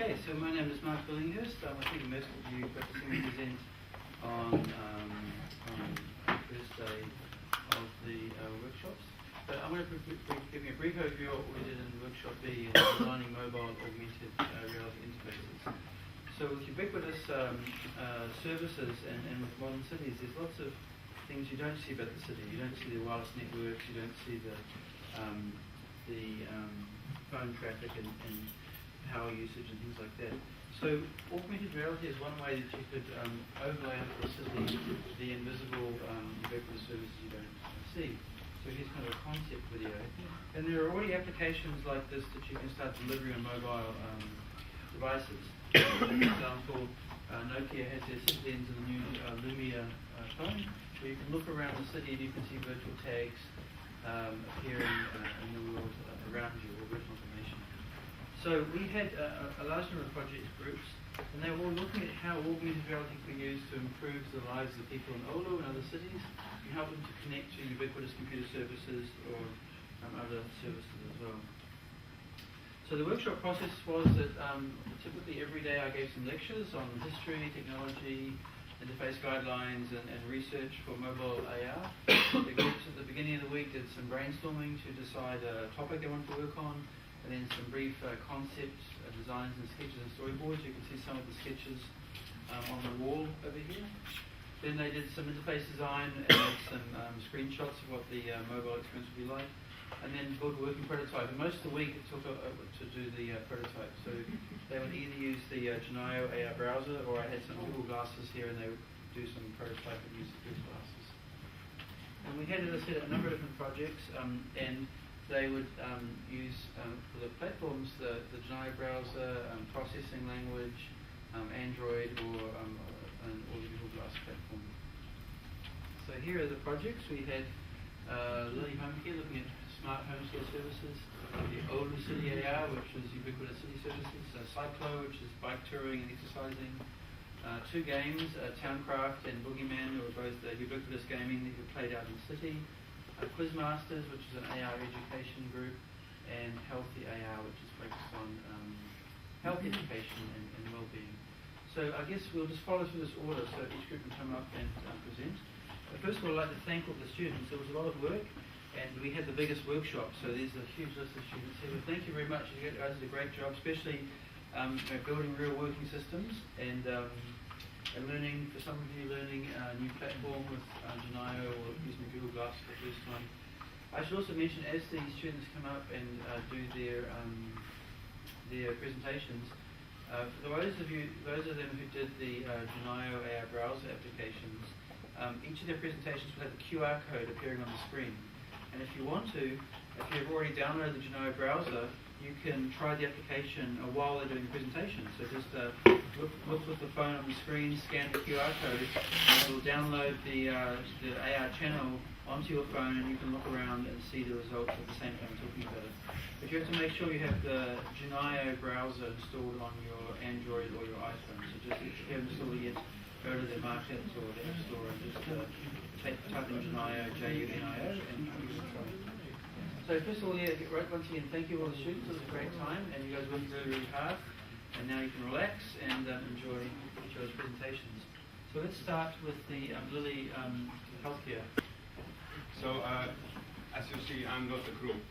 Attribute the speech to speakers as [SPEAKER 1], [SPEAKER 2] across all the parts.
[SPEAKER 1] Okay, so my name is Mark Billinghurst. I think most of you got to see me present on the first day of the workshops. But I'm going to give you a brief overview of what we did in workshop B, designing mobile augmented reality interfaces. So with ubiquitous services and with modern cities, there's lots of things you don't see about the city. You don't see the wireless networks, you don't see the phone traffic and power usage and things like that. So augmented reality is one way that you could overlay onto the city the invisible ubiquitous services you don't see. So here's kind of a concept video. And there are already applications like this that you can start delivering on mobile devices. For example, Nokia has their citizens in the new Lumia phone, where you can look around the city and you can see virtual tags appearing in the world around you, or virtual information. So we had a large number of project groups, and they were all looking at how augmented reality can be used to improve the lives of people in Oulu and other cities, and help them to connect to ubiquitous computer services or other services as well. So the workshop process was that typically every day I gave some lectures on history, technology, interface guidelines, and research for mobile AR. The groups at the beginning of the week did some brainstorming to decide a topic they wanted to work on, and then some brief concepts, designs and sketches and storyboards. You can see some of the sketches on the wall over here. Then they did some interface design and made some screenshots of what the mobile experience would be like, and then built a working prototype. And most of the week it took to do the prototype. So they would either use the Genio AR browser, or I had some Google glasses here and they would do some prototype and use the Google glasses. And we had, as I said, a number of different projects, and they would use for the platforms the Genio browser, processing language, Android, or the Google Glass platform. So here are the projects. We had Lily Home Care looking at smart home care services, the Oulu City AR, which is ubiquitous city services, Cyclo, which is bike touring and exercising, two games, Towncraft and Boogeyman, who are both ubiquitous gaming that you played out in the city, Quizmasters, which is an AR education group, and Healthy AR, which is focused on health education and well-being. So I guess we'll just follow through this order, so each group can come up and present. But first of all, I'd like to thank all the students. There was a lot of work, and we had the biggest workshop, so there's a huge list of students here. But thank you very much. You guys did a great job, especially building real working systems and learning, for some of you, learning a new platform with Genio or using Google Glass for the first time. I should also mention, as the students come up and do their presentations, for those of them who did the Genio AR browser applications, each of their presentations will have a QR code appearing on the screen. And if you want to, if you've already downloaded the Genio browser, you can try the application while they're doing the presentation. So just look with the phone on the screen, scan the QR code, and it will download the AR channel onto your phone, and you can look around and see the results at the same time talking about it. But you have to make sure you have the Genio browser installed on your Android or your iPhone. So just if you haven't installed it yet, go to the market or the App Store and just type in Genio, Junio, and give it a try. So first of all, once again, thank you all the students. It was a great time, and you guys worked really, really hard. And now you can relax and enjoy each other's presentations. So let's start with the Lily Healthcare.
[SPEAKER 2] So, as you see, I'm not a group.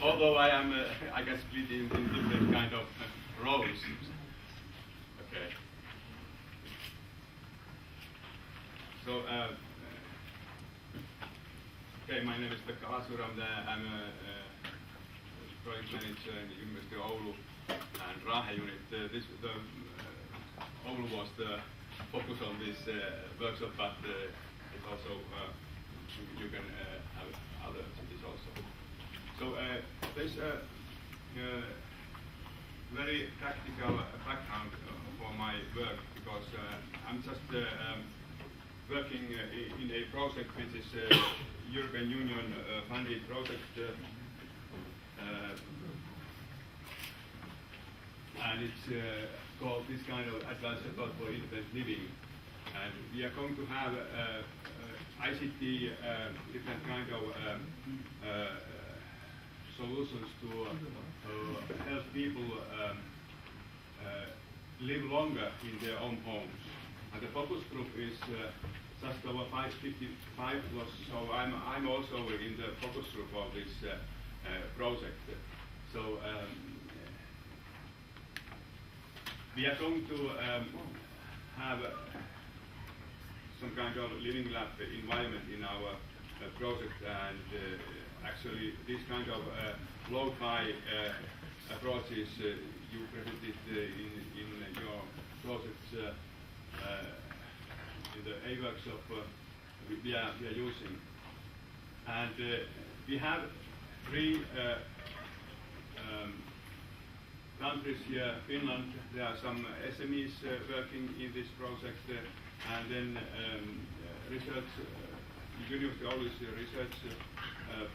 [SPEAKER 2] Although I am, I guess, split in different kind of roles. Okay. So, okay, my name is Pekka Asur. I'm a project manager in the University of Oulu and Rahe unit. Oulu was the focus on this workshop, but it's also you can have other cities also. So there's a very practical background for my work, because I'm just working in a project which is European Union funded project, and it's called this kind of advanced support for independent living. And we are going to have ICT, different kind of solutions to help people live longer in their own homes. And the focus group is just over 555 plus, so I'm also in the focus group of this project. So we are going to have some kind of living lab environment in our project, and actually this kind of lo-fi approaches you presented in your projects in the A workshop we are using. And we have three countries here. Finland, there are some SMEs working in this project, and then research, University of Oulu is a research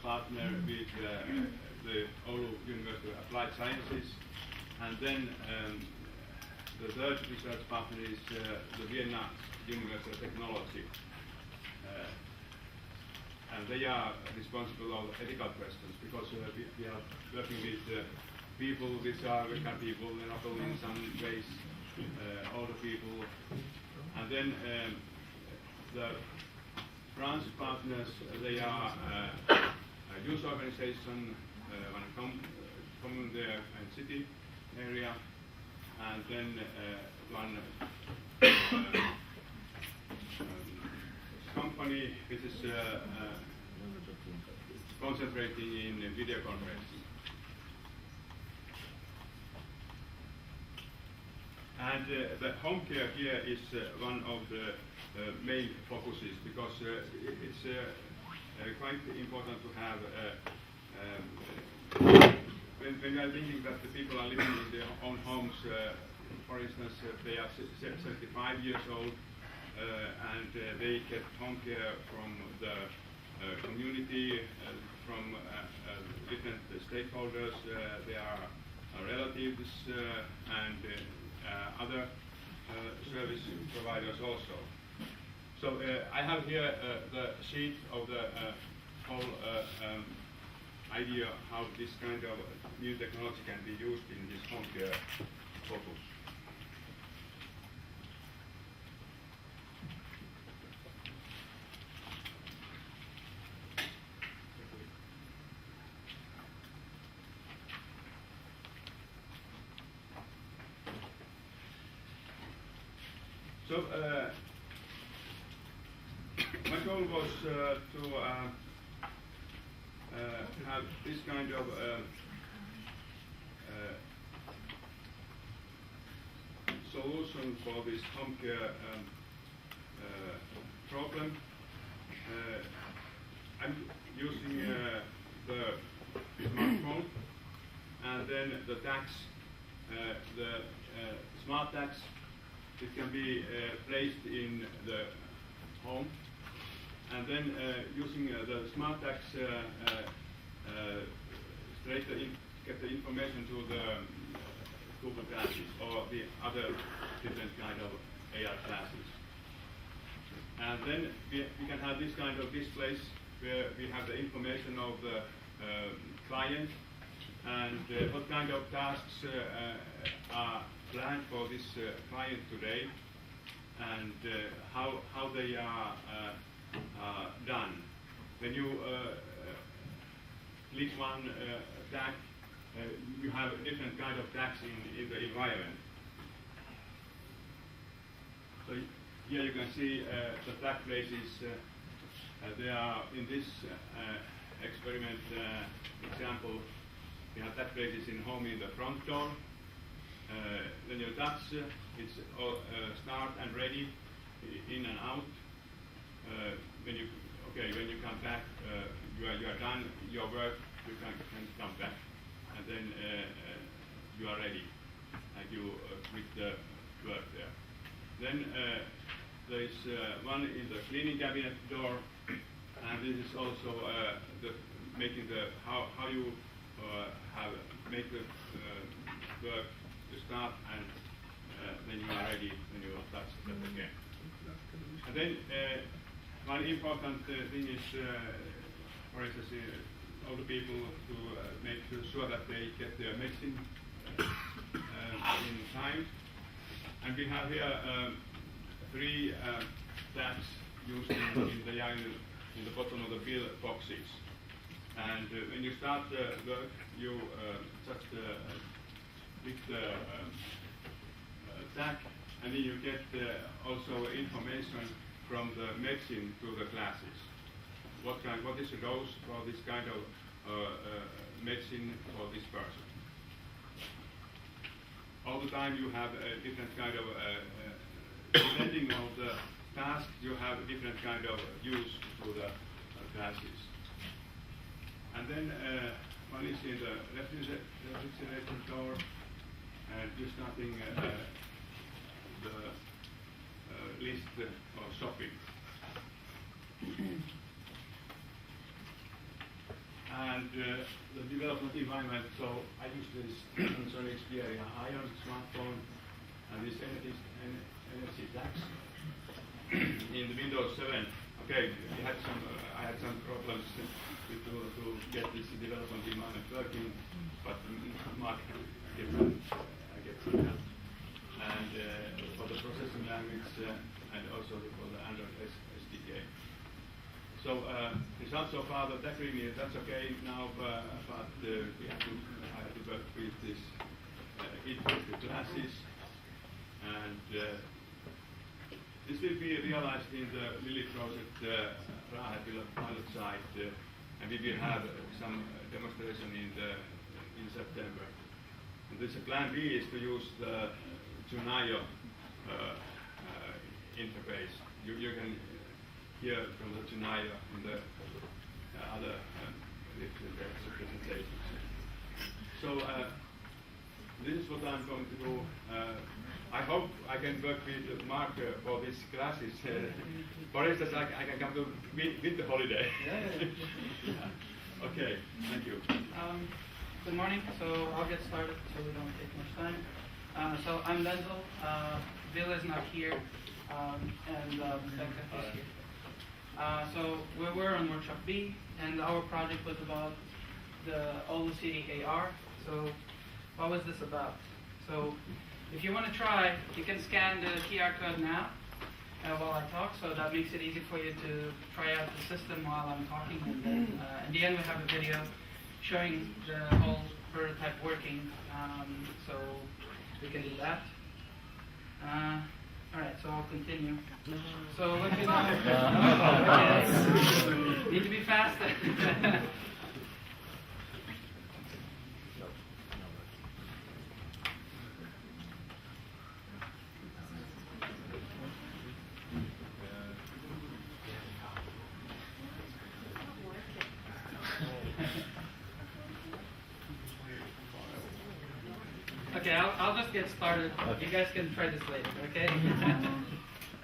[SPEAKER 2] partner with the Oulu University of Applied Sciences, and then the third research partner is the Vienna University of Technology, and they are responsible of ethical questions, because we are working with people which are working people, not only in some ways, older people, and then the France partners, they are a youth organization, one common there in city area, and then one company which is concentrating in video conferencing. And the home care here is one of the main focuses, because it's quite important to have when we are thinking that the people are living in their own homes, for instance, they are 75 years old, and they get home care from the community, from different stakeholders. They are relatives and other service providers also. So I have here the sheet of the whole idea how this kind of new technology can be used in this home care focus. So my goal was to have this kind of solution for this home care problem. I'm using the smartphone, and then the tags, the smart tags. It can be placed in the home, and then using the smart tags, get the information to the Google Glasses or the other different kind of AR glasses. And then we can have this kind of displays where we have the information of the client, and what kind of tasks are planned for this client today, and how they are done. When you click one tag, you have different kind of tags in the environment. So here you can see the tag places. They are in this experiment example. We have tag places in home in the front door. Then you touch, it's start and ready, in and out. When you come back, you are done your work. You can come back, and then you are ready, and you quit the work there. Then there is one in the cleaning cabinet door, and this is also making the how you make the work to start, and then you are ready when you touch that again. And then one important thing is, for instance, all the people to make sure that they get their medicine in time. And we have here 3 tabs used in the bottom of the bill boxes. And when you start work, you just click the tag, and then you get also information from the medicine to the classes. What is the dose for this kind of medicine for this person? All the time you have a different kind of, depending on the task, you have a different kind of use to the classes. And then one is in the refrigerator door, and you're starting the list of shopping. And the development environment, so I use this Sony Xperia Ion smartphone and this NFC tax in the Windows 7. Okay, I had some problems to get this development environment working, but Mark I get some help. And for the processing language and also for the Android SDK. So results so far, the tech review, that's okay now, but I have to work with this integrated classes, and this will be realized in the Lily project pilot site, and we will have some demonstration in September. And this plan B is to use the Junaio interface. You can hear from the Junaio in the other presentations. So this is what I'm going to do. I hope I can work with Mark for these classes. For instance, I can come to winter holiday. Okay, thank you.
[SPEAKER 3] Good morning. So I'll get started so we don't take much time. So I'm Denzel. Bill is not here, and Becca is here. So we were on workshop B, and our project was about the Oulu City AR. So what was this about? So if you want to try, you can scan the QR code now while I talk, so that makes it easy for you to try out the system while I'm talking. And then in the end we have a video showing the whole prototype working, so we can do that. All right, so I'll continue. So look at that. Need to be faster. Okay, I'll just get started. You guys can try this later, okay?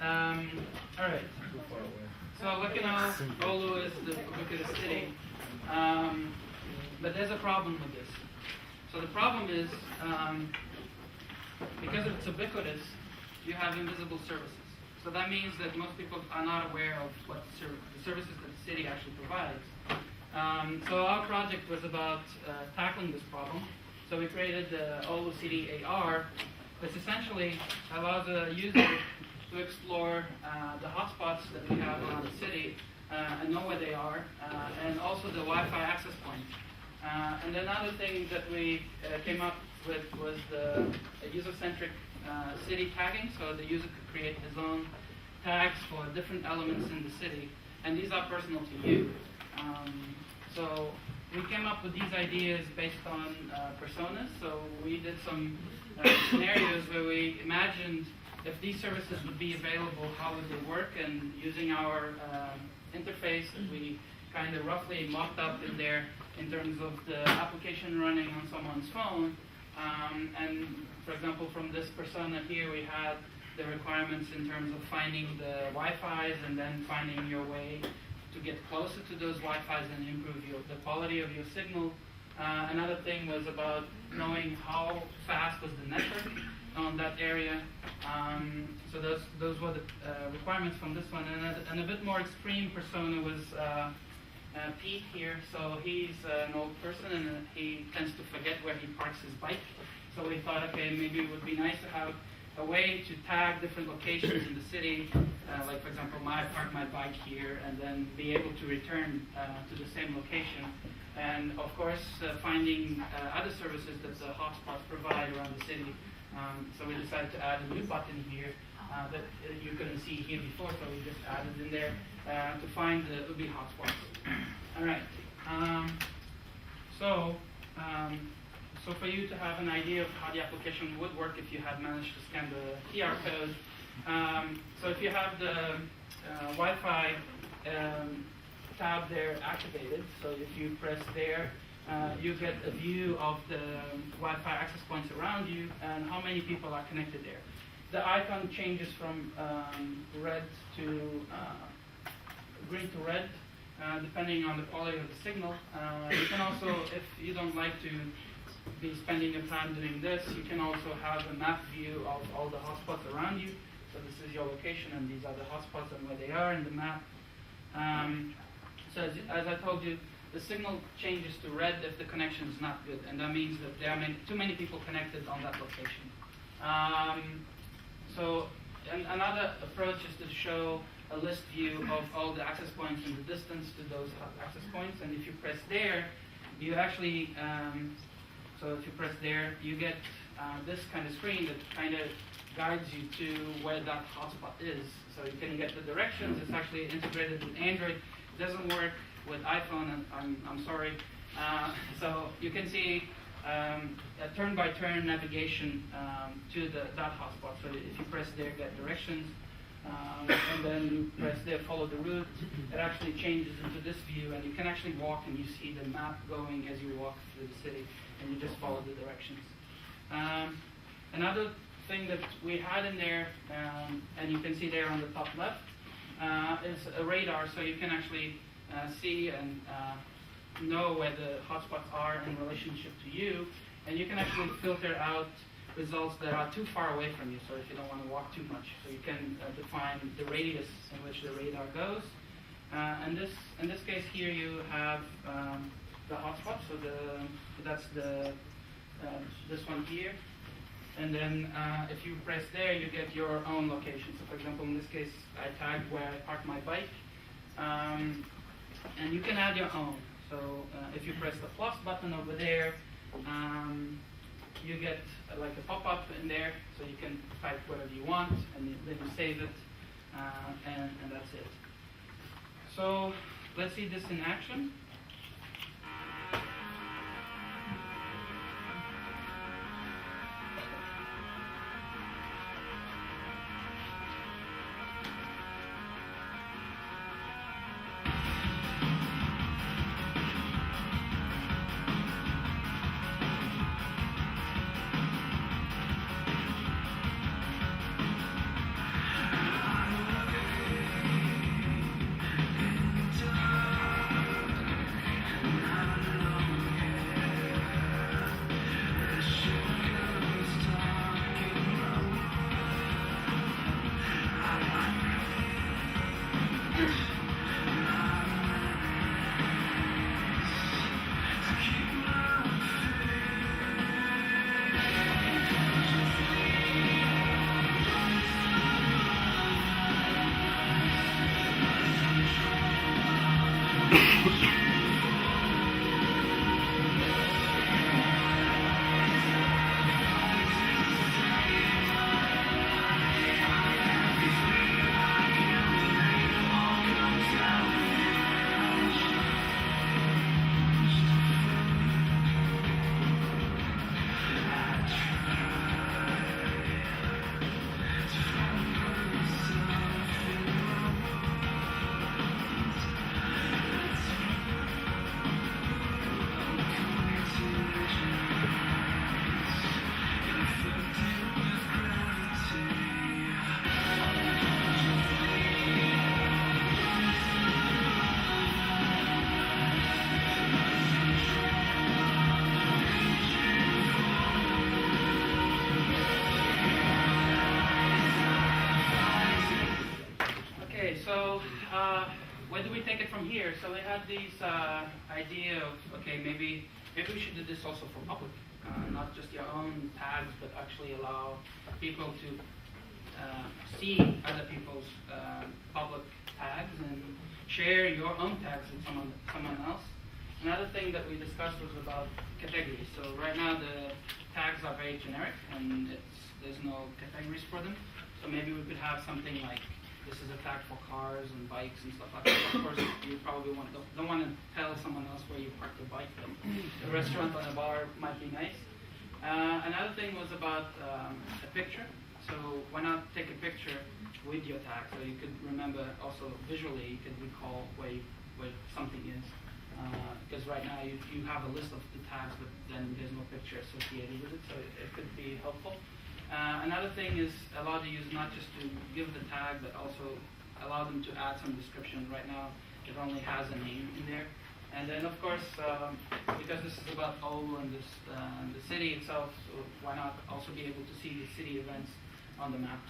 [SPEAKER 3] All right. So Lucknow, Oulu is the ubiquitous city, but there's a problem with this. So the problem is, because it's ubiquitous, you have invisible services. So that means that most people are not aware of what the services that the city actually provides. So our project was about tackling this problem. So we created the Oulu City AR, which essentially allows a user to explore the hotspots that we have around the city and know where they are, and also the Wi-Fi access point. And another thing that we came up with was the user-centric city tagging, so the user could create his own tags for different elements in the city, and these are personal to you. So we came up with these ideas based on personas. So we did some scenarios where we imagined if these services would be available, how would they work, and using our interface that we kind of roughly mocked up in there in terms of the application running on someone's phone. And for example, from this persona here, we had the requirements in terms of finding the Wi-Fi's and then finding your way to get closer to those Wi-Fi's and improve the quality of your signal. Another thing was about knowing how fast was the network on that area. So those were the requirements from this one. And a bit more extreme persona was Pete here. So he's an old person and he tends to forget where he parks his bike. So we thought, okay, maybe it would be nice to have a way to tag different locations in the city, like for example, I park my bike here, and then be able to return to the same location. And of course, finding other services that the hotspots provide around the city. So we decided to add a new button here that you couldn't see here before, so we just added in there to find the UBI hotspots. All right. So for you to have an idea of how the application would work if you had managed to scan the QR code, so if you have the Wi-Fi tab there activated, so if you press there, you get a view of the Wi-Fi access points around you and how many people are connected there. The icon changes from red to green to red, depending on the quality of the signal. You can also, if you don't like to be spending your time doing this, you can also have a map view of all the hotspots around you. So this is your location and these are the hotspots and where they are in the map. So as I told you, the signal changes to red if the connection is not good, and that means that there are too many people connected on that location. So another approach is to show a list view of all the access points and the distance to those access points, and if you press there, you actually so if you press there, you get this kind of screen that kind of guides you to where that hotspot is. So you can get the directions. It's actually integrated with Android. It doesn't work with iPhone, and I'm sorry. So you can see a turn-by-turn navigation to that hotspot. So if you press there, get directions. And then you press there, follow the route. It actually changes into this view, and you can actually walk and you see the map going as you walk through the city, and you just follow the directions. Another thing that we had in there, and you can see there on the top left, is a radar, so you can actually see and know where the hotspots are in relationship to you, and you can actually filter out results that are too far away from you, so if you don't want to walk too much. So you can define the radius in which the radar goes. And in this case here you have the hotspot, so that's this one here. And then if you press there, you get your own location. So for example, in this case, I tagged where I parked my bike. And you can add your own. So if you press the plus button over there, you get like a pop-up in there, so you can type whatever you want, and then you save it, and that's it. So let's see this in action. we take it from here? So we had this idea of, okay, maybe we should do this also for public, not just your own tags, but actually allow people to see other people's public tags and share your own tags with someone else. Another thing that we discussed was about categories. So right now the tags are very generic and there's no categories for them. So maybe we could have something like, this is a tag for cars and bikes and stuff like that. Of course, you probably don't want to tell someone else where you parked your bike, but a restaurant or a bar might be nice. Another thing was about a picture. So why not take a picture with your tag so you could remember also visually, you could recall where something is. Because right now you have a list of the tags, but then there's no picture associated with it, so it could be helpful. Another thing is allow the user not just to give the tag, but also allow them to add some description. Right now, it only has a name in there. And then, of course, because this is about Oulu and the city itself, so why not also be able to see the city events on the maps?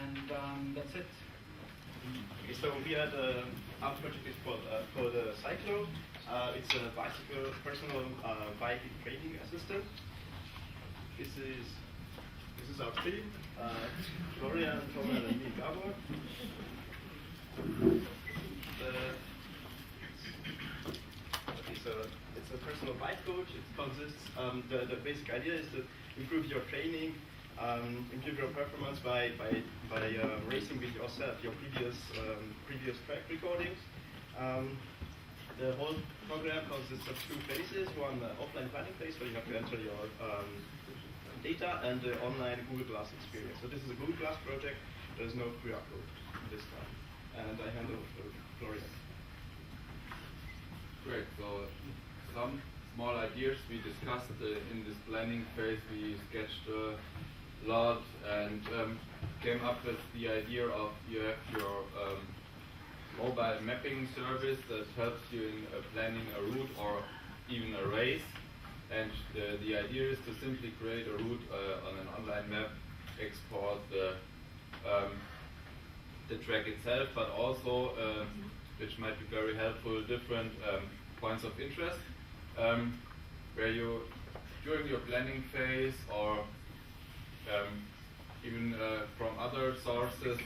[SPEAKER 3] And that's it.
[SPEAKER 4] Okay, so we had our project is called Cyclo. It's a bicycle personal bike training assistant. This is our team, Florian, Thomas, and me, Gabor. It's a personal bike coach. It consists, the basic idea is to improve your training, improve your performance by racing with yourself, your previous track recordings. The whole program consists of two phases, one offline planning phase where you have to enter your data, and the online Google Glass experience. So this is a Google Glass project. There's no QR code this time. And I hand over to Florian.
[SPEAKER 5] Great. So some small ideas we discussed in this planning phase. We sketched a lot and came up with the idea of you have your mobile mapping service that helps you in planning a route or even a race. And the idea is to simply create a route on an online map, export the track itself, but also, which might be very helpful, different points of interest, where you, during your planning phase or even from other sources,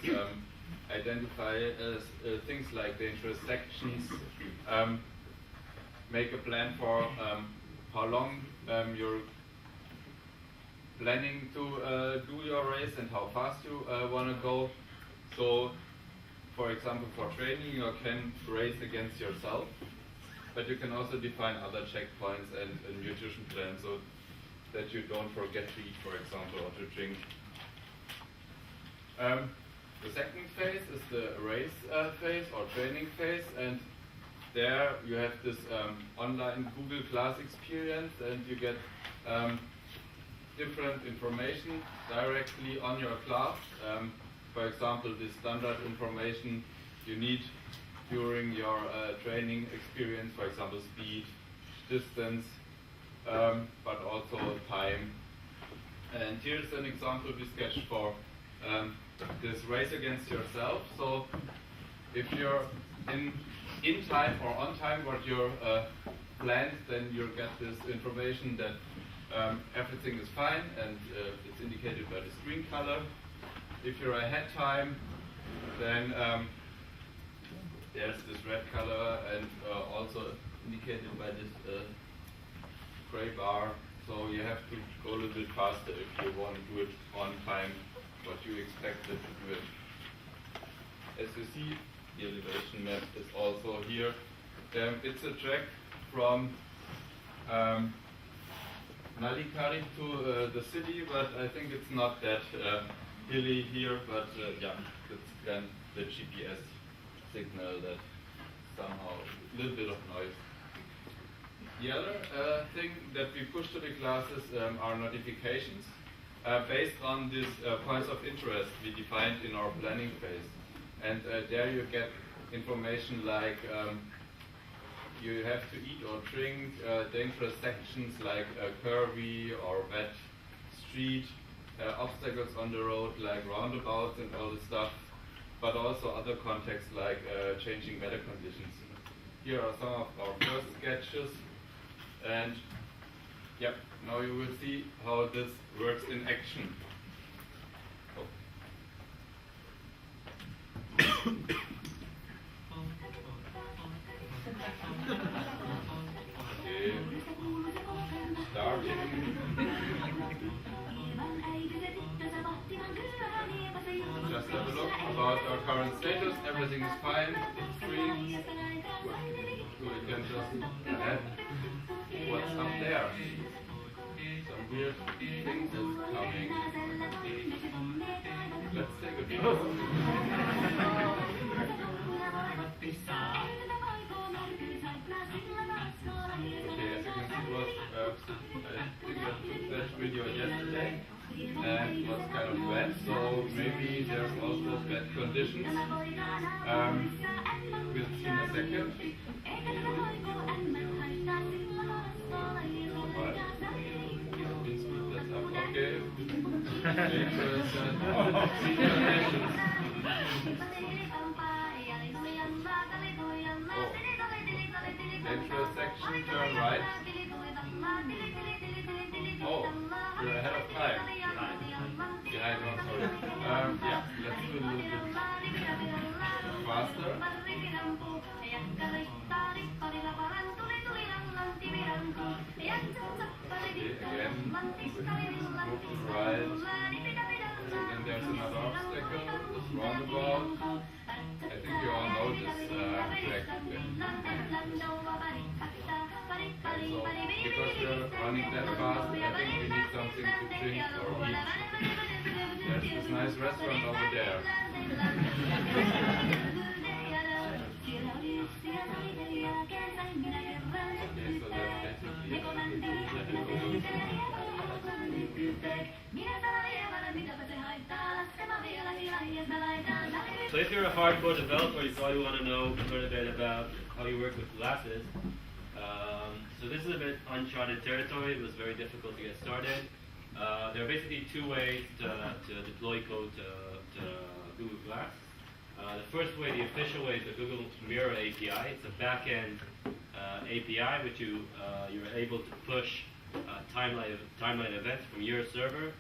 [SPEAKER 5] identify things like the intersections, make a plan for how long you're planning to do your race and how fast you want to go. So, for example, for training you can race against yourself, but you can also define other checkpoints and a nutrition plan so that you don't forget to eat, for example, or to drink. The second phase is the race phase or training phase, and there you have this online Google Class experience, and you get different information directly on your class. For example, the standard information you need during your training experience, for example, speed, distance, but also time. And here's an example we sketched for this race against yourself. So if you're in time or on time what you're planned, then you'll get this information that everything is fine, and it's indicated by the screen color. If you're ahead time, then there's this red color, and also indicated by this gray bar. So you have to go a little bit faster if you want to do it on time, what you expected to do it. As you see, the elevation map is also here. It's a track from Nalikari to the city, but I think it's not that hilly here, but yeah, it's then the GPS signal that somehow a little bit of noise. The other thing that we push to the classes are notifications based on these points of interest we defined in our planning phase. And there you get information like you have to eat or drink, dangerous sections like curvy or wet street, obstacles on the road like roundabouts and all this stuff. but also other contexts like changing weather conditions. Here are some of our first sketches, and yep, now you will see how this works in action. Oh. Okay. Starting. Just have a look about our current status. Everything is fine. It's free. So we can just add what's up there. Some weird things is coming. Let's take a peek. Okay, as you can see, it was, I think I took that video yesterday, and it was kind of wet, so maybe there's also bad conditions. We'll see in a second. Please speed this up. Okay. Interesting. Conditions. Dangerous section, turn right. Oh, you're ahead of time. Behind, no, sorry. Yeah, let's do a little bit faster. Okay, again, move to right. And then there's another obstacle, this roundabout. I think you all know this track. So, because we're running that fast, I think we need something to drink or eat. There's this nice restaurant over there. Okay, so that's basically it.
[SPEAKER 6] So if you're a hardcore developer, you probably want to learn a bit about how you work with classes. So this is a bit uncharted territory. It was very difficult to get started. There are basically two ways to deploy code to Google Glass. The first way, the official way, is the Google Mirror API. It's a back-end API which you're able to push timeline events from your server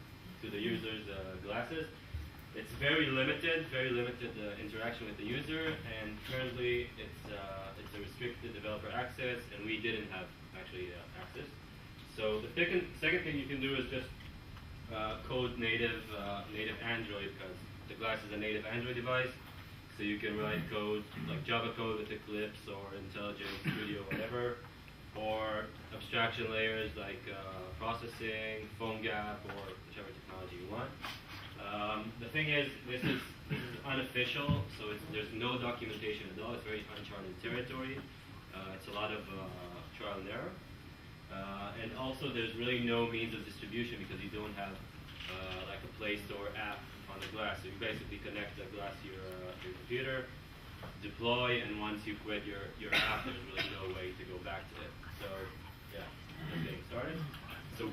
[SPEAKER 6] to the user's glasses. It's very limited interaction with the user, and currently it's a restricted developer access, and we didn't have actually access. So the second thing you can do is just code native Android, because the Glass is a native Android device. So you can write code like Java code with Eclipse or IntelliJ Studio, whatever, or abstraction layers like processing, PhoneGap, or whichever technology you want. The thing is, this is unofficial, so there's no documentation at all. It's very uncharted territory. It's a lot of trial and error. And also, there's really no means of distribution because you don't have like a Play Store app on the Glass. So you basically connect the Glass to your computer, deploy, and once you quit your app, there's really no way to go back to it. So yeah, just getting started. So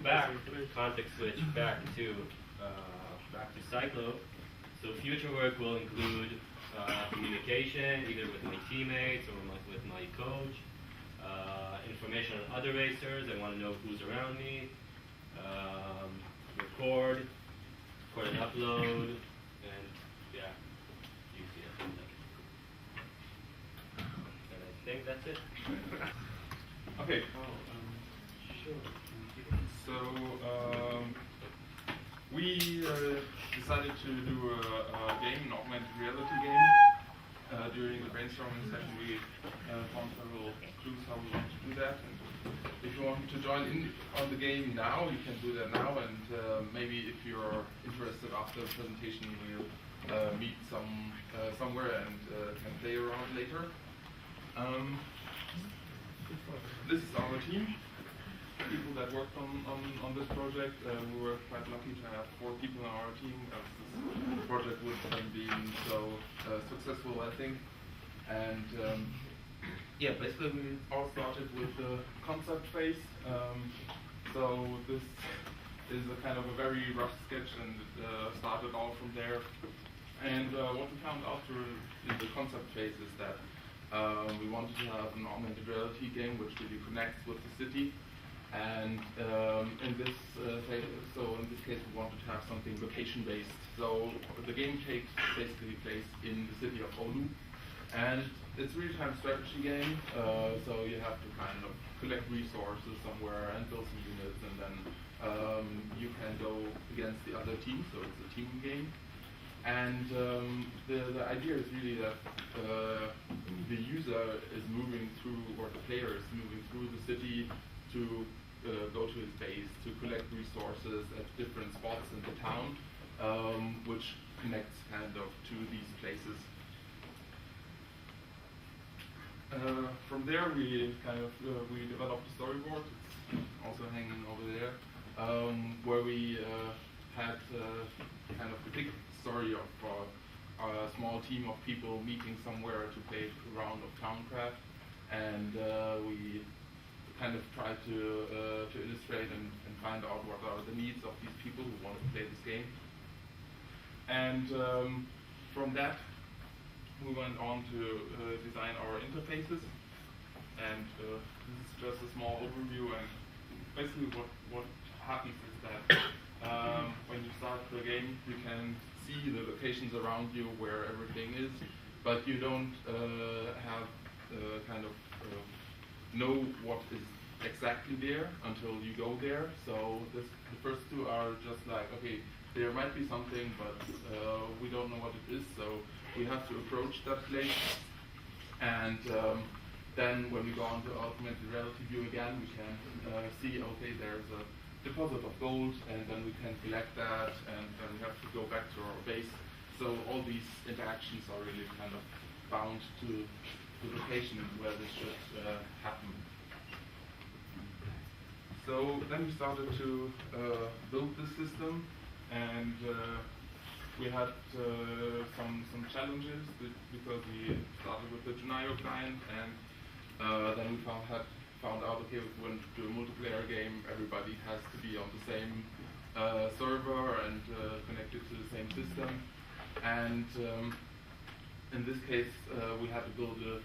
[SPEAKER 6] context switch back to Cyclo. So future work will include communication either with my teammates or with my coach, information on other racers. I want to know who's around me, record and upload, and yeah, you see it. And I think that's it.
[SPEAKER 2] Okay.
[SPEAKER 1] Sure.
[SPEAKER 2] So we decided to do a game, an augmented reality game. During the brainstorming session, we found several clues how we want to do that. And if you want to join in on the game now, you can do that now. And maybe if you're interested after the presentation, we'll meet somewhere and can play around later. This is our team. People that worked on this project. We were quite lucky to have 4 people on our team, as this project would have been so successful, I think. And yeah, basically we all started with the concept phase. So this is a kind of a very rough sketch, and it started all from there.
[SPEAKER 5] And what we found out in the concept phase is that we wanted to have an augmented reality game which really connects with the city. And in this case, we wanted to have something location-based. So the game takes basically place in the city of Oulu, and it's a real-time strategy game. So you have to kind of collect resources somewhere and build some units, and then you can go against the other team. So it's a team game. And the idea is really that the user is moving through, or the player is moving through the city to go to his base, to collect resources at different spots in the town, which connects kind of to these places. From there, we kind of we developed a storyboard. It's also hanging over there, where we had kind of the big story of a small team of people meeting somewhere to play a round of Towncraft, and we kind of try to illustrate and find out what are the needs of these people who want to play this game. And from that, we went on to design our interfaces. And this is just a small overview. And basically, what happens is that when you start the game, you can see the locations around you where everything is, but you don't have kind of know what is exactly there until you go there. So the first two are just like, okay, there might be something, but we don't know what it is, so we have to approach that place. And then when we go on to augmented reality view again, we can see, okay, there's a deposit of gold, and then we can collect that, and then we have to go back to our base. So all these interactions are really kind of bound to the location where this should happen. So then we started to build this system, and we had some challenges because we started with the Junaio client, and then we found out, okay, if we want to do a multiplayer game, everybody has to be on the same server and connected to the same system. And in this case, we had to build a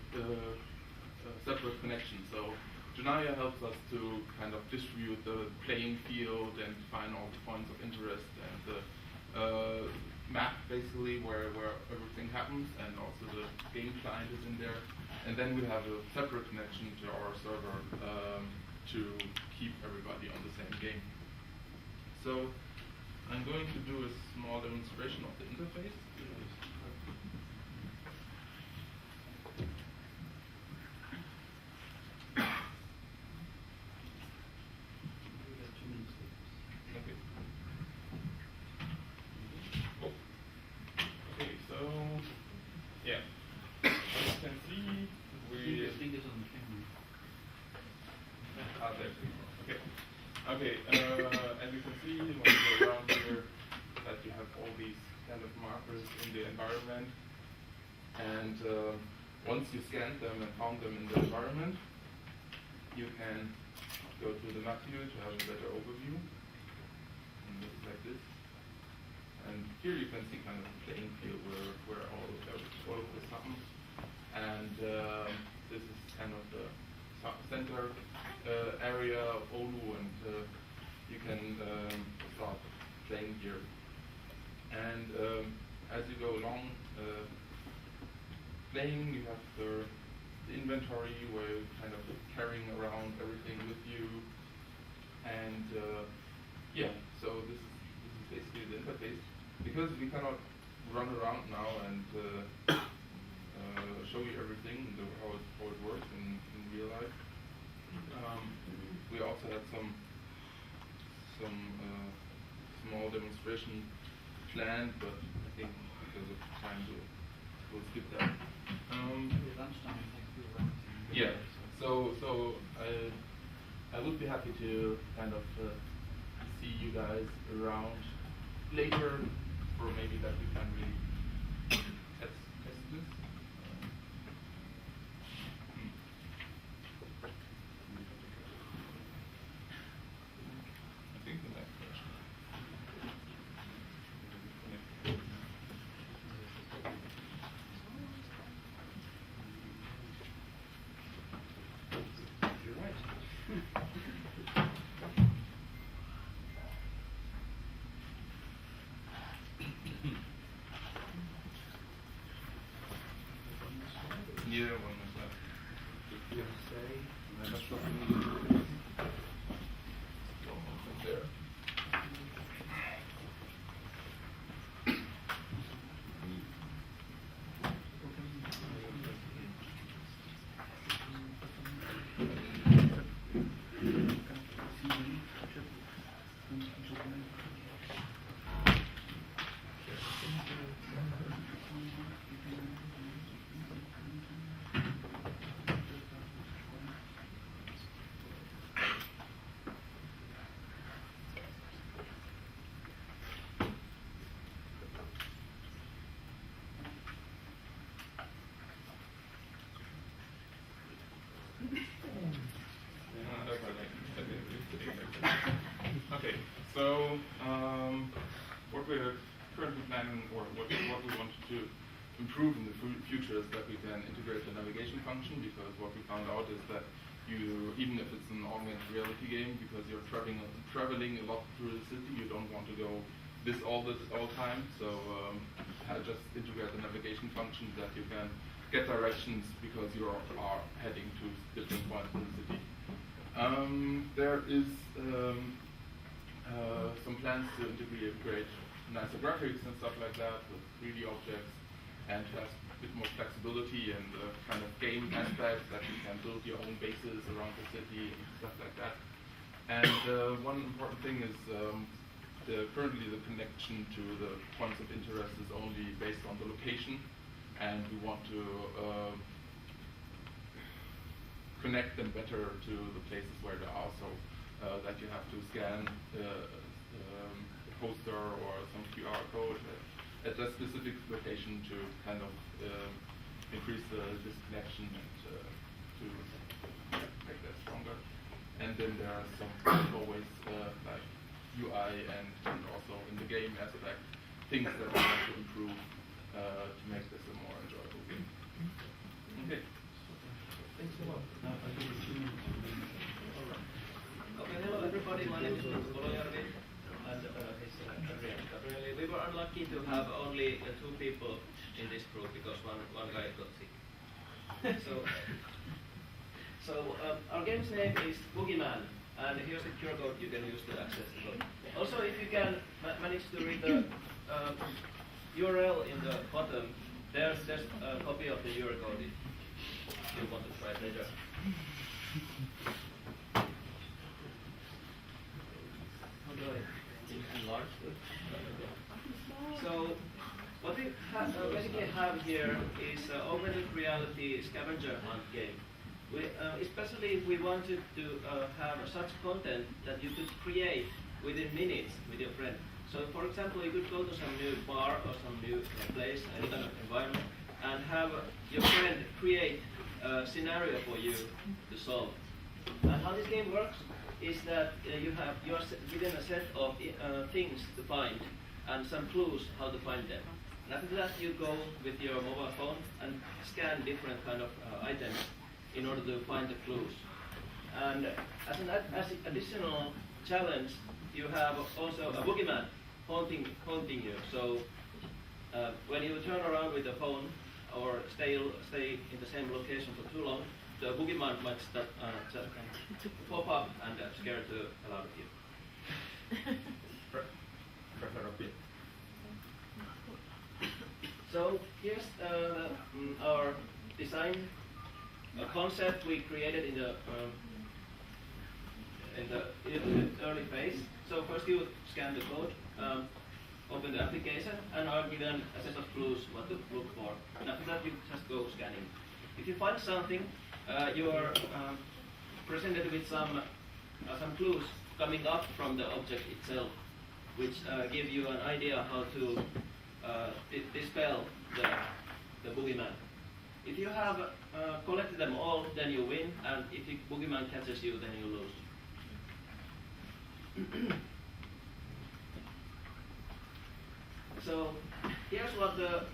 [SPEAKER 5] separate connection. So Junaio helps us to kind of distribute the playing field and find all the points of interest and the map, basically, where everything happens, and also the game client is in there. And then we have a separate connection to our server to keep everybody on the same game. So I'm going to do a small demonstration of the interface. Okay, as you can see, when you go around here, that you have all these kind of markers in the environment, and once you scanned them and found them in the environment, you can go to the map view to have a better overview, and it looks like this. And here you can see kind of the playing field where all of this happens, and this is kind of the center area of Oulu, and you can start playing here. And as you go along playing, you have the inventory where you're kind of carrying around everything with you. And yeah, so this is basically the interface. Because we cannot run around now and show you everything, how it works in real life. We also had some small demonstration planned, but I think because of time we'll skip that. Yeah. So I would be happy to kind of see you guys around later, or maybe that we can really test this. I think the next question.
[SPEAKER 1] you have to say?
[SPEAKER 5] That's what we need. There. Okay, so what we're currently planning, or what we want to improve in the future, is that we can integrate the navigation function, because what we found out is that you, even if it's an augmented reality game, because you're traveling a lot through the city, you don't want to go all time. So just integrate the navigation function that you can get directions because you are heading to different points in the city. There is some plans to integrate nicer graphics and stuff like that with 3D objects, and to have a bit more flexibility and kind of game aspects that you can build your own bases around the city and stuff like that. And one important thing is currently the connection to the points of interest is only based on the location, and we want to connect them better to the places where they are, so that you have to scan a poster or some QR code at a specific location to kind of increase this connection and to make that stronger. And then there are some always like UI and also in the game aspect things that we want to improve to make this a more enjoyable game. Okay.
[SPEAKER 1] Thanks a lot. Now I'll give you 2 minutes.
[SPEAKER 7] Okay, hello everybody, my name is Mark Billinghurst, and really, we were unlucky to have only 2 people in this group because one guy got sick. So our game's name is Boogeyman, and here's the QR code you can use to access the code. Also, if you can manage to read the URL in the bottom, there's a copy of the URL code if you want to try it later. So what we basically have here is augmented reality scavenger hunt game. Especially we wanted to have such content that you could create within minutes with your friend. So for example, you could go to some new bar or some new place, any kind of environment, and have your friend create a scenario for you to solve. And how this game works is that you are given a set of things to find and some clues how to find them. And after that, you go with your mobile phone and scan different kind of items in order to find the clues. And as an additional challenge, you have also a boogeyman haunting you. So when you turn around with the phone or stay in the same location for too long, the boogeyman might just pop up and scare the hell out of you.
[SPEAKER 5] Preferably.
[SPEAKER 7] So here's our design concept we created in the early phase. So first you scan the code, open the application, and are given a set of clues what to look for. And after that you just go scanning. If you find something, you are presented with some clues coming up from the object itself, which give you an idea how to dispel the boogeyman. If you have collected them all, then you win, and if the boogeyman catches you, then you lose. So here's what the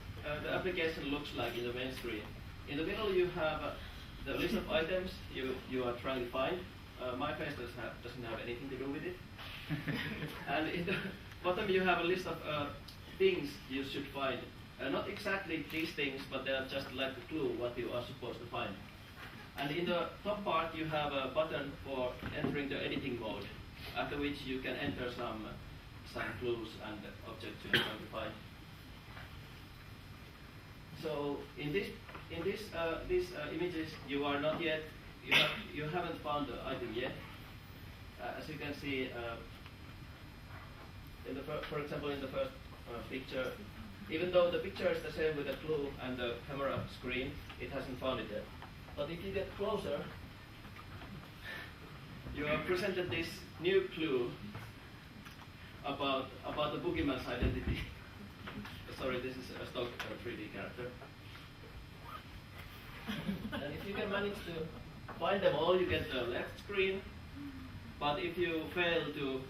[SPEAKER 7] application looks like in the main screen. In the middle you have the list of items you are trying to find. My face doesn't have anything to do with it. And in the bottom you have a list of things you should find. Not exactly these things, but they are just like a clue what you are supposed to find. And in the top part, you have a button for entering the editing mode, after which you can enter some clues and objects to identify. So in these images, you are not yet, you haven't found the item yet. As you can see, for example, in the first picture, even though the picture is the same with the clue and the camera screen, it hasn't found it yet. But if you get closer, you are presented this new clue about the boogeyman's identity. Sorry, this is a stock 3D character. And if you can manage to find them all, you get the left screen. But if you fail to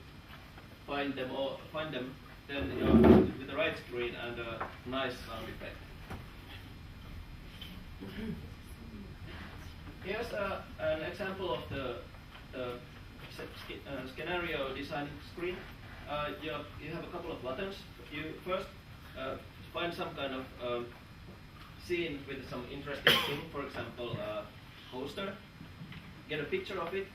[SPEAKER 7] find them, then you're with the right screen and a nice sound effect. Here's an example of the scenario design screen. You have a couple of buttons. You first find some kind of scene with some interesting thing, for example, a poster. Get a picture of it,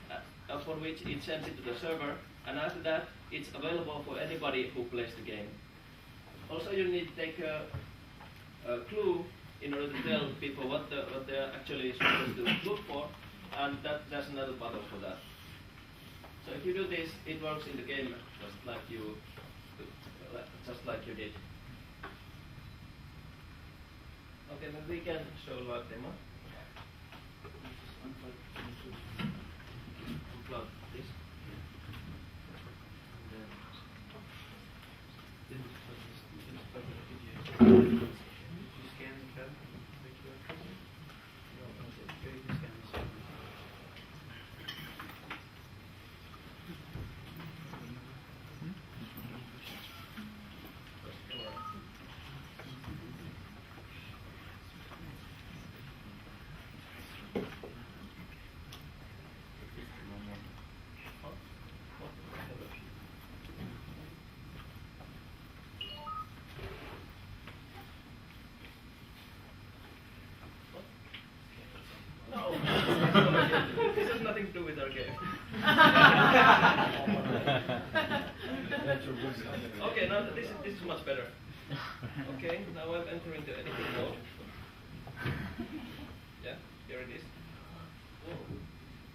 [SPEAKER 7] upon which it sends it to the server, and after that, it's available for anybody who plays the game. Also, you need to take a clue in order to tell people what they're actually supposed to look for, and there's another button for that. So if you do this, it works in the game just like you did. Okay, then we can show a live demo. Unplug this. This has nothing to do with our game. Okay, now this is much better. Okay, now I'm entering the editing mode. Yeah, here it is. Whoa,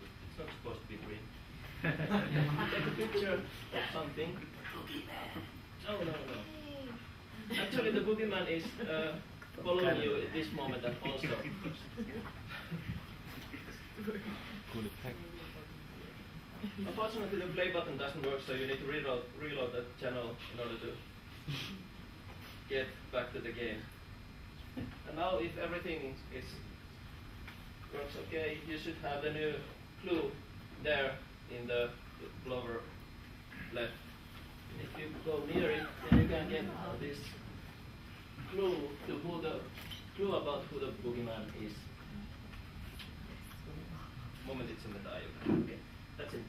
[SPEAKER 7] it's not supposed to be green. Take a picture of something. Oh, no. Actually, the boogeyman is following you at this moment and also. Unfortunately, the play button doesn't work, so you need to reload that channel in order to get back to the game. And now, if everything works okay, you should have the new clue there in the lower left. If you go near it, then you can get this clue about who the boogeyman is. Moment it's in the diagram. Okay, that's it.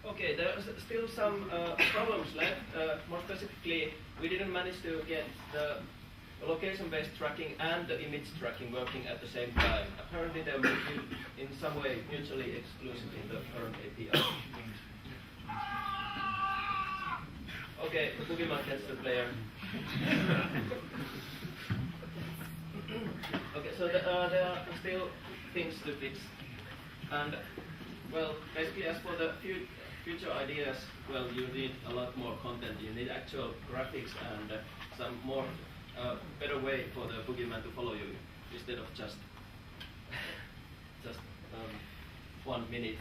[SPEAKER 7] Okay, there's still some problems left. More specifically, we didn't manage to get the location-based tracking and the image tracking working at the same time. Apparently, they were in some way mutually exclusive in the current API. Okay, the boogeyman gets the player. Okay, so there are still things to fix. And, well, basically, as for the future ideas, well, you need a lot more content. You need actual graphics and some more better way for the boogeyman to follow you instead of just 1 minute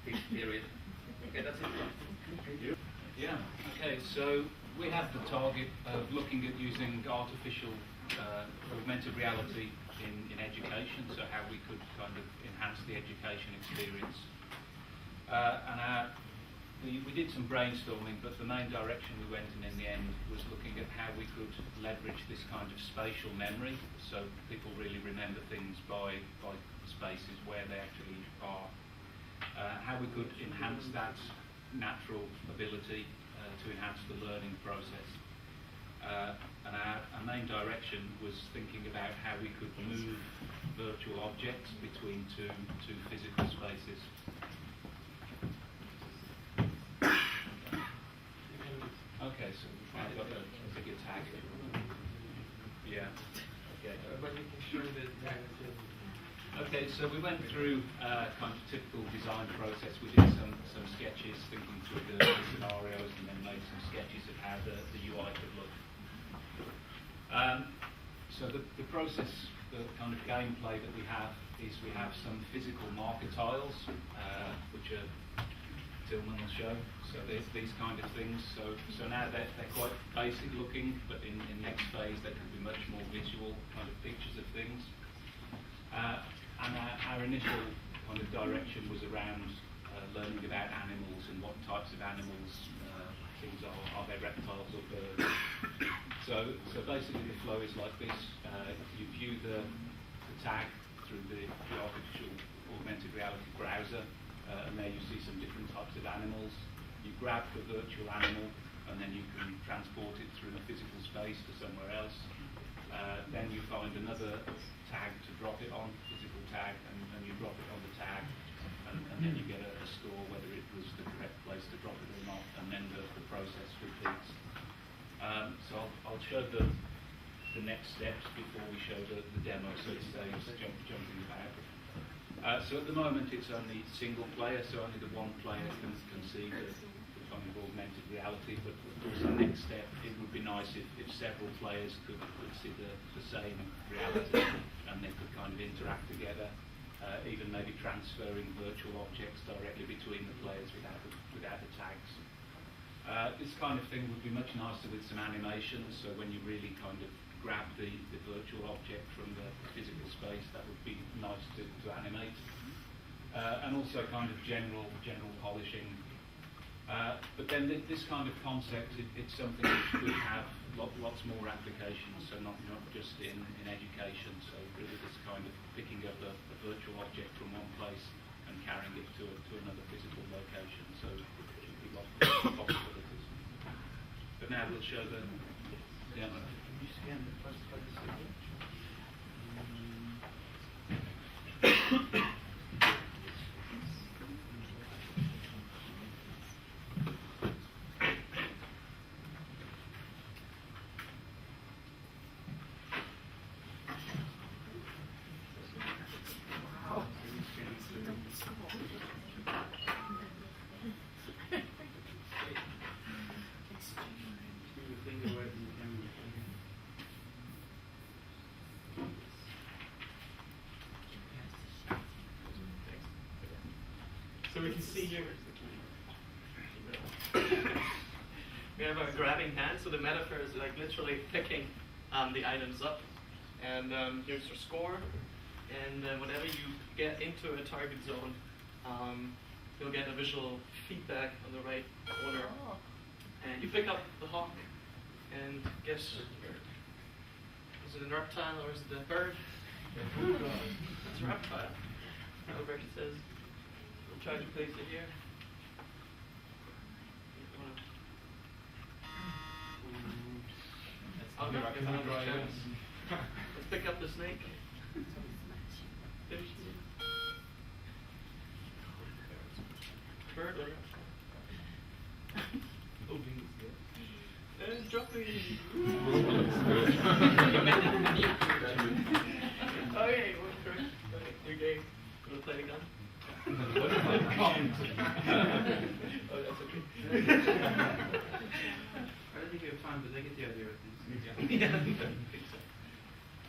[SPEAKER 7] fixed period. Okay, that's it.
[SPEAKER 8] Yeah. Okay. So we have the target of looking at using artificial augmented reality in education. So how we could kind of enhance the education experience. And our we did some brainstorming, but the main direction we went in the end was looking at how we could leverage this kind of spatial memory, so people really remember things by spaces where they actually are. How we could enhance that natural ability to enhance the learning process. And our main direction was thinking about how we could move virtual objects between two physical spaces. Okay, so I've got a bigger tag. Yeah. Okay.
[SPEAKER 1] But you can show the
[SPEAKER 8] Okay, so we went through kind of typical design process. We did some sketches, thinking through the scenarios, and then made some sketches of how the UI could look. So the process, the kind of gameplay that we have is we have some physical marker tiles, which are Tillman will show. So there's these kind of things. So now they're quite basic looking, but in next phase they can be much more visual kind of pictures of things. And our initial kind of direction was around learning about animals and what types of animals things are. Are they reptiles or birds? So basically the flow is like this. You view the tag through the artificial augmented reality browser, and there you see some different types of animals. You grab the virtual animal, and then you can transport it through a physical space to somewhere else. Then you find another tag to drop it on, physical tag, and you drop it on the tag, and then you get a score whether it was the correct place to drop it or not, and then the process repeats. So I'll show the next steps before we show the demo, so it saves jumping about. So at the moment it's only single player, so only the one player can see the kind of augmented reality, but of course the next step, it would be nice if several players could see the same reality and they could kind of interact together, even maybe transferring virtual objects directly between the players without the tags. This kind of thing would be much nicer with some animations, so when you really kind of grab the virtual object from the physical space, that would be nice to animate. And also kind of general polishing. But then this kind of concept, it's something which could have lots more applications, so not just in education. So really this kind of picking up a virtual object from one place and carrying it to another physical location. So it should be lots of possibilities. But now we'll show the demo.
[SPEAKER 1] You scan the first part of the
[SPEAKER 7] So we can see here, we have a grabbing hand, so the metaphor is like literally picking the items up. And here's your score, and whenever you get into a target zone, you'll get a visual feedback on the right corner. And you pick up the hawk, and guess, is it a reptile or is it a bird? It's a reptile. Albert says, we'll try to place it here. I'll give it another chance. Let's pick up the snake. Bird or and dropping. Okay, what's correct? Okay, your game. You want to play it again? Oh, that's okay.
[SPEAKER 1] I don't think you have time, but they get the idea of things.
[SPEAKER 7] Yeah, I think so.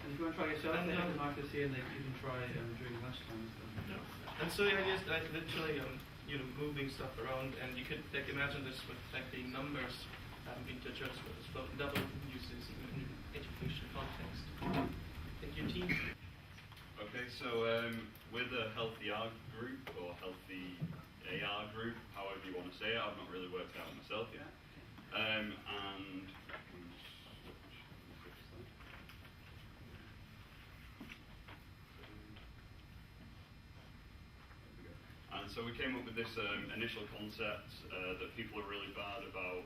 [SPEAKER 1] And if you want to try yourself, they have the markers here, and you can try during lunchtime.
[SPEAKER 7] No. And so the idea is like literally, moving stuff around, and you could like imagine this with like the numbers integers with this float double uses in education context. Thank you, team.
[SPEAKER 9] Okay, so with a healthy art group or healthy AR group, however you want to say it. I've not really worked out myself yet. And so we came up with this initial concept that people are really bad about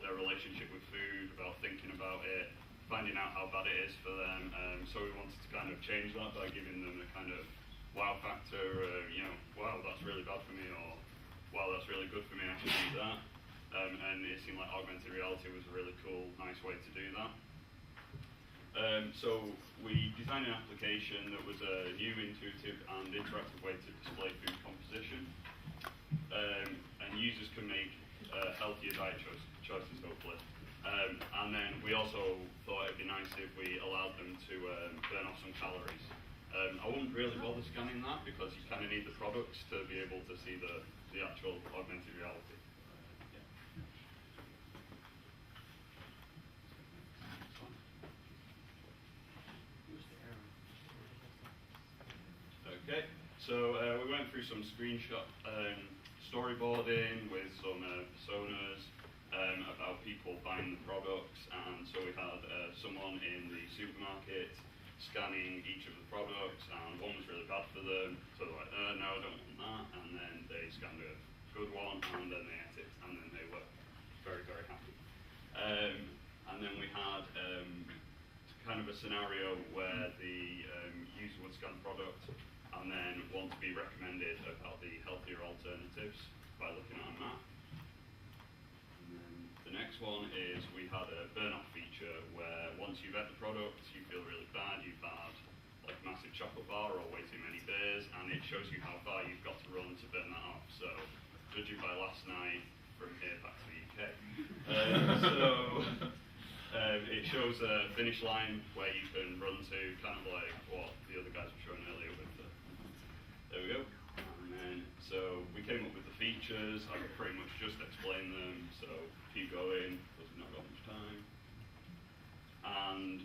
[SPEAKER 9] their relationship with food, about thinking about it, finding out how bad it is for them. So we wanted to kind of change that by giving them a kind of wow factor, wow, that's really bad for me, or wow, that's really good for me, I should use that. And it seemed like augmented reality was a really cool, nice way to do that. So we designed an application that was a new, intuitive and interactive way to display food composition. And users can make healthier diet choices, hopefully. And then we also thought it'd be nice if we allowed them to burn off some calories. I wouldn't really bother scanning that because you kind of need the products to be able to see the actual augmented reality. Okay, so we went through some screenshot storyboarding with some personas about people buying the products, and so we had someone in the supermarket scanning each of the products, and one was really bad for them, so they're like, no, I don't want that, and then they scanned a good one, and then they ate it, and then they were very, very happy. And then we had kind of a scenario where the user would scan the product and then want to be recommended about the healthier alternatives by looking at a map. And then the next one is we had a burn-off feature where once you've ate the product, you feel really bad, you've had like a massive chocolate bar or way too many beers, and it shows you how far you've got to run to burn that off. So, judging by last night, from here back to the UK. It shows a finish line where you can run to, kind of like what the other guys were showing earlier with the, there we go. And then, so we came up with the features, I could pretty much just explain them, so keep going, because we've not got much time. And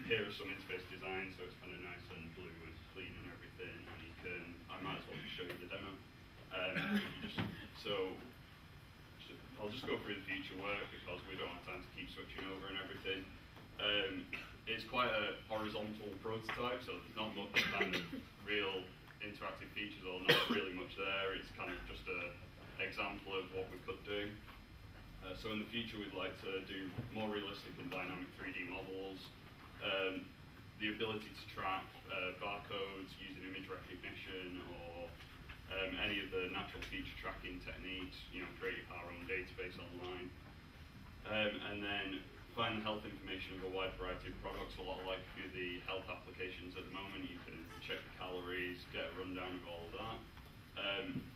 [SPEAKER 9] here are some interface design, so it's kind of nice and blue and clean and everything, and you can, I might as well just show you the demo. I'll just go through the feature work because we don't have time to keep switching over and everything. It's quite a horizontal prototype, so there's not much kind of real interactive features or not really much there. It's kind of just an example of what we could do. So in the future we'd like to do more realistic and dynamic 3D models, the ability to track barcodes using image recognition or any of the natural feature tracking techniques, create our own database online. And then find the health information of a wide variety of products, a lot like a few of the health applications at the moment. You can check the calories, get a rundown of all of that.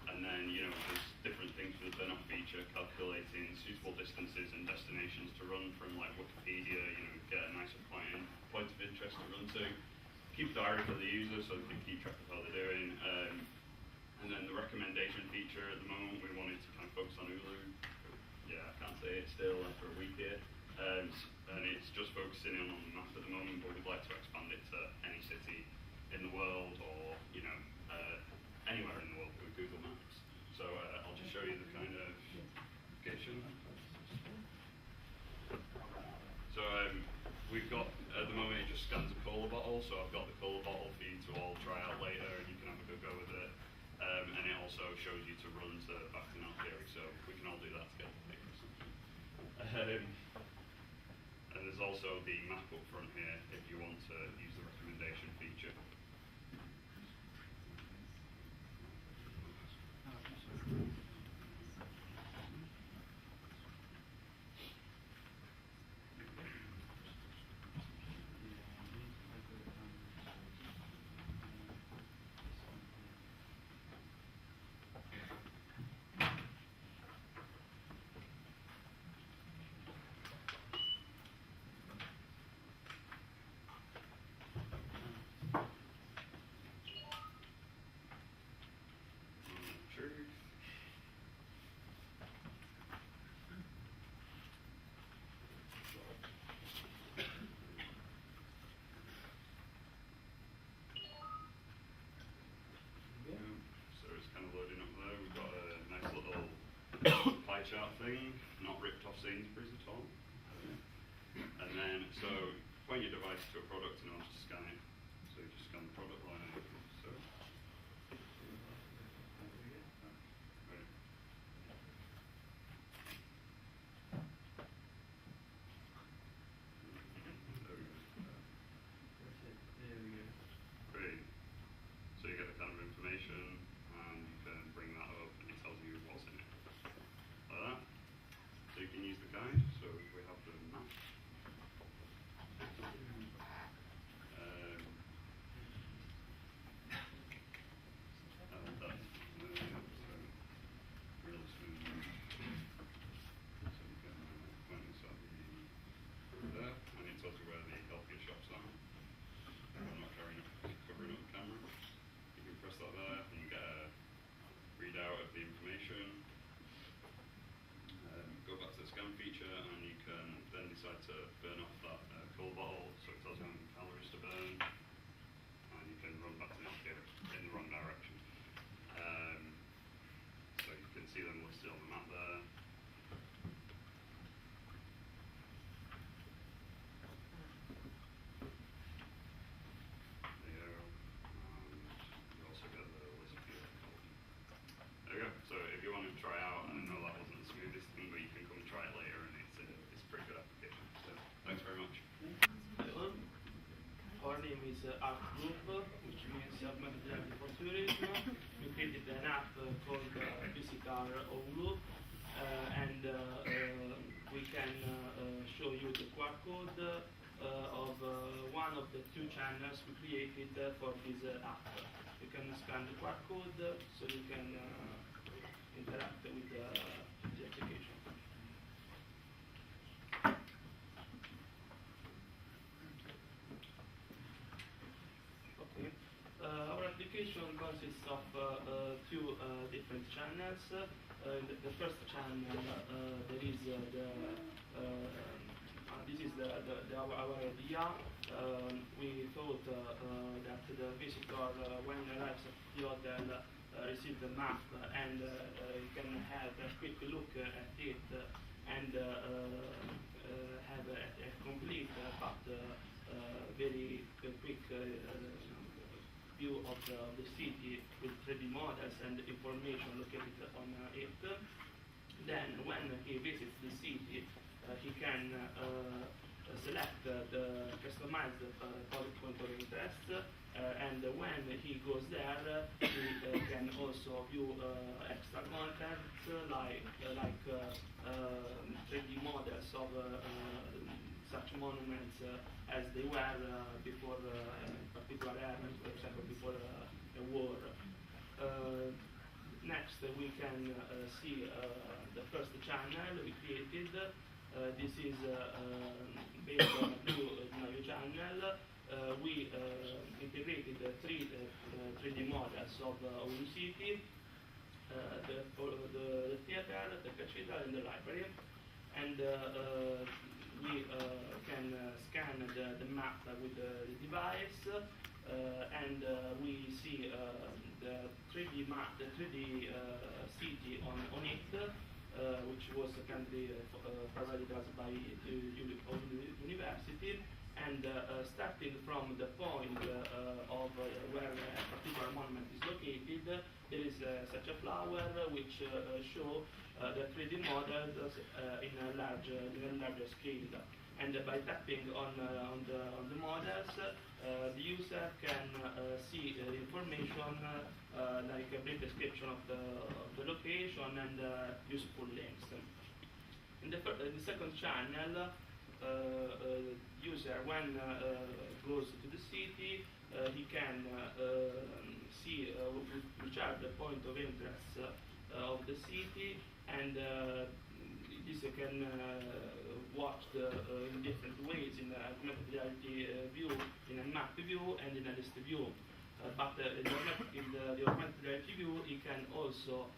[SPEAKER 9] And then, there's different things for the burn-off feature, calculating suitable distances and destinations to run from, like Wikipedia, get a nicer point of interest to run to. Keep a diary for the user so they can keep track of how they're doing. And then the recommendation feature, at the moment, we wanted to kind of focus on Ulu. Yeah, I can't say it still after a week here. And it's just focusing in on the map at the moment, but we'd like to expand it to any city in the world or, anywhere in the world with Google Maps. So I'll just show you the kind of application. So we've got, at the moment, it just scans a cola bottle, so I've got the cola bottle for you to all try out later, and you can have a good go with it. And it also shows you to run to back to Algeria, so we can all do that together. And there's also the map up front here if you want to use the recommendation feature. thing, not ripped off Sainsbury's at all. And then, so point your device to a product and it'll just scan it. So you just scan the product line. So. Right. There we go.
[SPEAKER 1] There we go.
[SPEAKER 9] Great. So you get the kind of information and you can bring that up and it tells you what's in it. Like that. So you can use the guide. So we have the map. And that's so real smooth. So you can point this at there and it tells you where the healthier shops are. I'm not covering up the camera. You can press that there and get a readout of the information. Go back to the scan feature and you can then decide to burn off that coal bottle, so it tells you how many calories to burn, and you can run back to navigate in the wrong direction. So you can see them listed on the map there. There you go. And you also get the list of your column. There we go. So if you want to try out, I know that wasn't the smoothest thing, but you can come and try it later, and it's a pretty good application. So thanks very much.
[SPEAKER 10] Hello. Our name is Art Group, which means Augmented Reality for Tourism. We created an app called Visitor Oulu, and we can show you the QR code of one of the two channels we created for this app. You can scan the QR code so you can interact with the application. Okay. Our application consists of two different channels. In the first channel, there is this is our idea. We thought that the visitor, when he arrives at the hotel, receive the map and you can have a quick look at it and have a complete but very quick view of the city with 3D models and information located on it. Then when he visits the city, he can select the customized public point of interest, and when he goes there, he can also view extra content like 3D models of such monuments as they were before a particular era, for example, before a war. Next, we can see the first channel we created. This is based on a new channel. We integrated three 3D models of Oulu City, the theater, the cathedral, and the library. And we can scan the map with the device, and we see the 3D map, the 3D city on it, which was kindly provided us by the university. And starting from the point of where a particular monument is located, there is such a flower which show the 3D models in a larger scale. And by tapping on the models, the user can see information like a brief description of the location and useful links. In the second channel, user, when goes to the city, he can see which are the point of interest of the city, and this can watch in different ways, in a augmented reality view, in a map view, and in a list view. But in the augmented reality view, he can also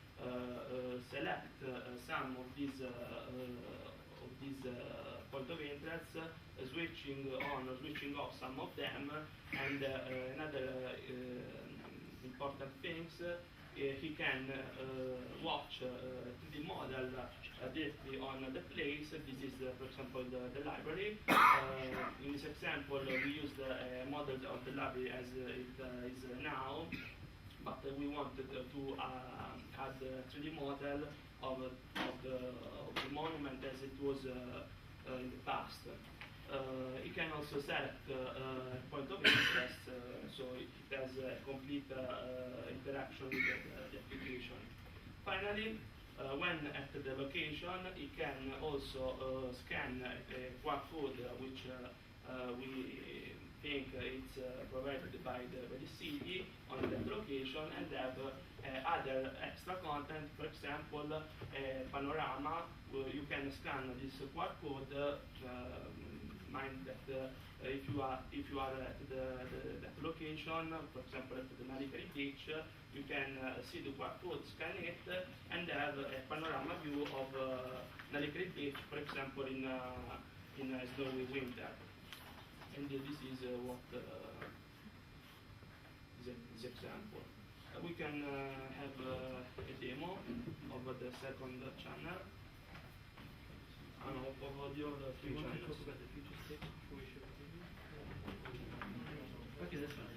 [SPEAKER 10] select some of these point of interest, switching on or switching off some of them, and another important things he can watch 3D model directly on the place. This is, for example, the library. In this example, we use the model of the library as it is now, but we wanted to add a 3D model of the monument as it was in the past. You can also select point of interest, so it has a complete interaction with the application. Finally, when at the location, you can also scan a QR code, which we think it's provided by the city on that location, and have other extra content. For example, a panorama where you can scan this QR code. Mind that if you are at that location, for example at the Nalicari beach, you can see the QR code, scan it, and have a panorama view of Nalicari beach, for example in snowy winter. And this is what this example. We can have a demo of the second channel. Of the other three channels.
[SPEAKER 1] Talk about the future steps before we show the video? Okay, that's fine.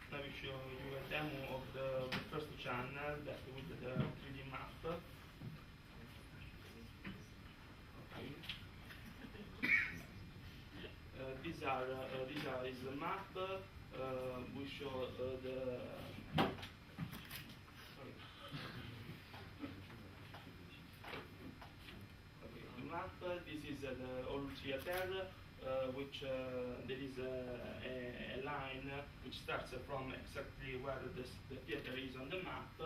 [SPEAKER 10] Now we show you a demo of the first channel that with the 3D map. Okay. These is the map. We show the map. This is the old theater, which there is a line which starts from exactly where the theater is on the map,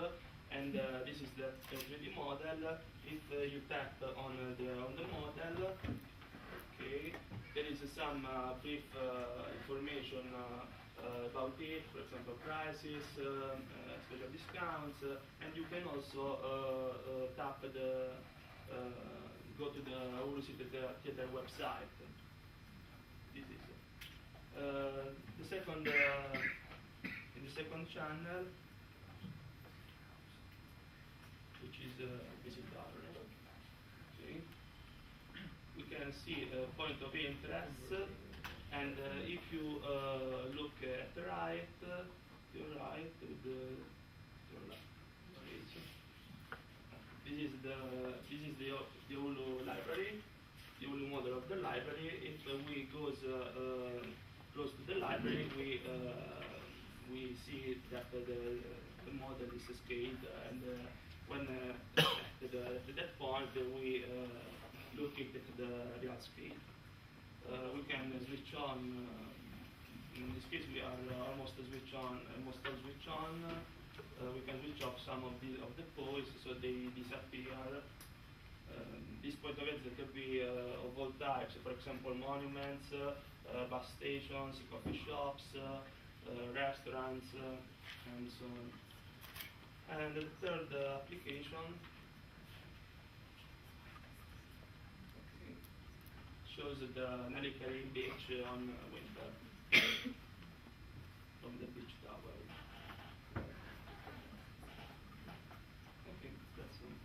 [SPEAKER 10] and this is the 3D model. If you tap on the model, okay, there is some brief information about it, for example, prices, special discounts, and you can also tap go to the Urusite Theater website. This is the second in the second channel, which is visitor. Okay. We can see a point of interest, and if you look at the right, to your right, with the this is the Ulu library, the Ulu model of the library. If we goes close to the library, we see that the model is scaled, and when at that point we look at the real scale. We can switch on. In this case, we are almost switch on. We can switch off some of the poles so they disappear. This point of interest could be of all types. For example, monuments, bus stations, coffee shops, restaurants, and so on. And the third application shows the Nalicari beach on winter from the beach tower. Okay, that's all.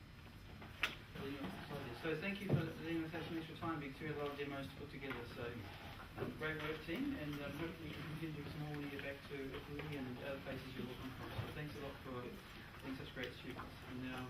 [SPEAKER 1] So thank you for letting us have some extra time because we have a lot of demos to put together. So great work, team, and hopefully you can continue some more when you get back to Italy and other places you're looking from. So thanks a lot for being such great students. And now